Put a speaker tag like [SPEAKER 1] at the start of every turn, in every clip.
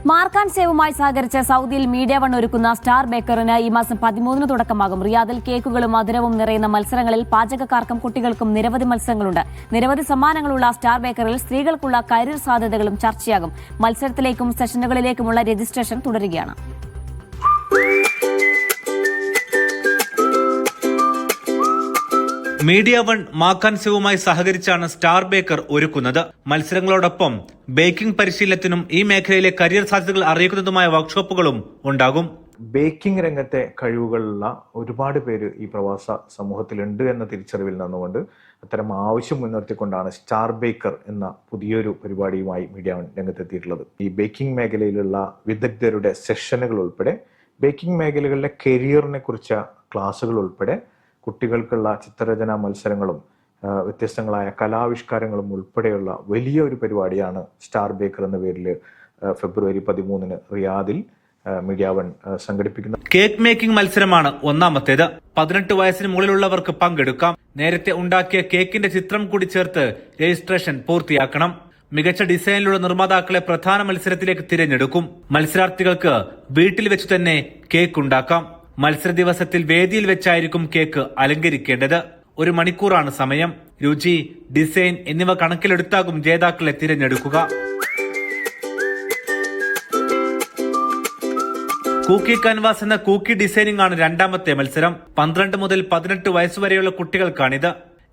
[SPEAKER 1] Mark and സേവുമായി സഹകരിച്ച് സൗദിയിൽ media one ഒരുക്കുന്ന സ്റ്റാർ ബേക്കറിന് ഈ മാസം 13 തുടക്കമാകും. റിയാദിൽ കേക്കുകളും മധുരവും നിറയുന്ന മത്സരങ്ങളിൽ പാചകക്കാർക്കും കുട്ടികൾക്കും നിരവധി മത്സരങ്ങളുണ്ട്. നിരവധി സമ്മാനങ്ങളുള്ള സ്റ്റാർ ബേക്കറിൽ സ്ത്രീകൾക്കുള്ള കരിയർ സാധ്യതകളും ചർച്ചയാകും. മത്സരത്തിലേക്കും സെഷനുകളിലേക്കുമുള്ള രജിസ്ട്രേഷൻ തുടരുകയാണ്.
[SPEAKER 2] മീഡിയ വൺ മാർക്ക് ആൻഡ് സേവുമായി സഹകരിച്ചാണ് സ്റ്റാർ ബേക്കർ ഒരുക്കുന്നത്. മത്സരങ്ങളോടൊപ്പം ബേക്കിംഗ് പരിശീലനത്തിനും ഈ മേഖലയിലെ കരിയർ സാധ്യതകൾ അറിയിക്കുന്നതുമായ വർക്ക്ഷോപ്പുകളും ഉണ്ടാകും.
[SPEAKER 3] ബേക്കിംഗ് രംഗത്തെ കഴിവുകളുള്ള ഒരുപാട് പേര് ഈ പ്രവാസ സമൂഹത്തിലുണ്ട് എന്ന തിരിച്ചറിവിൽ നിന്നുകൊണ്ട് അത്തരം ആവശ്യം മുൻനിർത്തിക്കൊണ്ടാണ് സ്റ്റാർ ബേക്കർ എന്ന പുതിയൊരു പരിപാടിയുമായി മീഡിയ വൺ രംഗത്തെത്തിയിട്ടുള്ളത്. ഈ ബേക്കിംഗ് മേഖലയിലുള്ള വിദഗ്ധരുടെ സെഷനുകൾ ഉൾപ്പെടെ ബേക്കിംഗ് മേഖലകളിലെ കരിയറിനെ കുറിച്ച ക്ലാസുകൾ ഉൾപ്പെടെ കുട്ടികൾക്കുള്ള ചിത്രരചനാ മത്സരങ്ങളും വ്യത്യസ്തങ്ങളായ കലാവിഷ്കാരങ്ങളും ഉൾപ്പെടെയുള്ള വലിയൊരു പരിപാടിയാണ് സ്റ്റാർ ബേക്കർ എന്ന പേരിൽ ഫെബ്രുവരി 13 റിയാദിൽ മീഡിയ വൺ സംഘടിപ്പിക്കുന്നത്.
[SPEAKER 2] കേക്ക് മേക്കിംഗ് മത്സരമാണ് ഒന്നാമത്തേത്. 18 വയസ്സിന് മുകളിലുള്ളവർക്ക് പങ്കെടുക്കാം. നേരത്തെ ഉണ്ടാക്കിയ കേക്കിന്റെ ചിത്രം കൂടി ചേർത്ത് രജിസ്ട്രേഷൻ പൂർത്തിയാക്കണം. മികച്ച ഡിസൈനിലുള്ള നിർമ്മാതാക്കളെ പ്രധാന മത്സരത്തിലേക്ക് തിരഞ്ഞെടുക്കും. മത്സരാർത്ഥികൾക്ക് വീട്ടിൽ വെച്ച് തന്നെ കേക്ക് ഉണ്ടാക്കാം. മത്സര ദിവസത്തിൽ വേദിയിൽ വെച്ചായിരിക്കും കേക്ക് അലങ്കരിക്കേണ്ടത്. 1 മണിക്കൂറാണ് സമയം. രുചി, ഡിസൈൻ എന്നിവ കണക്കിലെടുത്താകും ജേതാക്കളെ തിരഞ്ഞെടുക്കുക. കൂക്കി കാൻവാസ് എന്ന കൂക്കി ഡിസൈനിംഗ് ആണ് രണ്ടാമത്തെ മത്സരം. 12 മുതൽ 18 വയസ്സുവരെയുള്ള കുട്ടികൾക്കാണിത്.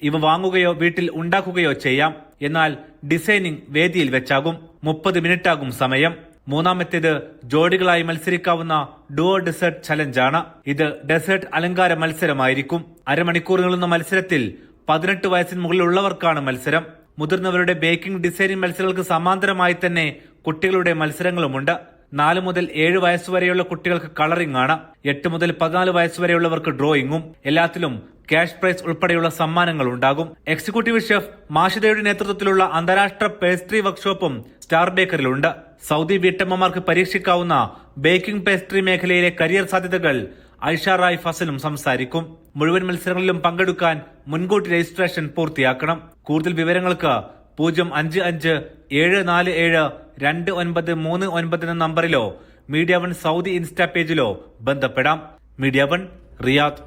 [SPEAKER 2] ഇവ വാങ്ങുകയോ വീട്ടിൽ ഉണ്ടാക്കുകയോ ചെയ്യാം. എന്നാൽ ഡിസൈനിംഗ് വേദിയിൽ വെച്ചാകും. 30 മിനിറ്റാകും സമയം. മൂന്നാമത്തേത് ജോഡികളായി മത്സരിക്കാവുന്ന ഡുവോ ഡെസേർട്ട് ചലഞ്ചാണ്. ഇത് ഡെസേർട്ട് അലങ്കാര മത്സരമായിരിക്കും. അരമണിക്കൂർ നീളുന്ന മത്സരത്തിൽ 18 വയസ്സിന് മുകളിലുള്ളവർക്കാണ് മത്സരം. മുതിർന്നവരുടെ ബേക്കിംഗ് ഡിസൈനിംഗ് മത്സരങ്ങൾക്ക് സമാന്തരമായി തന്നെ കുട്ടികളുടെ മത്സരങ്ങളുമുണ്ട്. 4 മുതൽ 7 വയസ്സുവരെയുള്ള കുട്ടികൾക്ക് കളറിംഗ് ആണ്. 8 മുതൽ 14 വയസ്സുവരെയുള്ളവർക്ക് ഡ്രോയിങ്ങും. എല്ലാത്തിലും ക്യാഷ് പ്രൈസ് ഉൾപ്പെടെയുള്ള സമ്മാനങ്ങൾ ഉണ്ടാകും. എക്സിക്യൂട്ടീവ് ഷെഫ് മാഷിദയുടെ നേതൃത്വത്തിലുള്ള അന്താരാഷ്ട്ര പേസ്ട്രി വർക്ക്ഷോപ്പും സ്റ്റാർ ബേക്കറിലുണ്ട്. സൗദി വീട്ടമ്മമാർക്ക് പരീക്ഷിക്കാവുന്ന ബേക്കിംഗ് പേസ്ട്രി മേഖലയിലെ കരിയർ സാധ്യതകൾ ഐഷ റായ് ഫസലും സംസാരിക്കും. മുഴുവൻ മത്സരങ്ങളിലും പങ്കെടുക്കാൻ മുൻകൂട്ടി രജിസ്ട്രേഷൻ പൂർത്തിയാക്കണം. കൂടുതൽ വിവരങ്ങൾക്ക് 05574729399 എന്ന നമ്പറിലോ മീഡിയ വൺ സൗദി ഇൻസ്റ്റാ പേജിലോ ബന്ധപ്പെടാം. Media one Riyadh.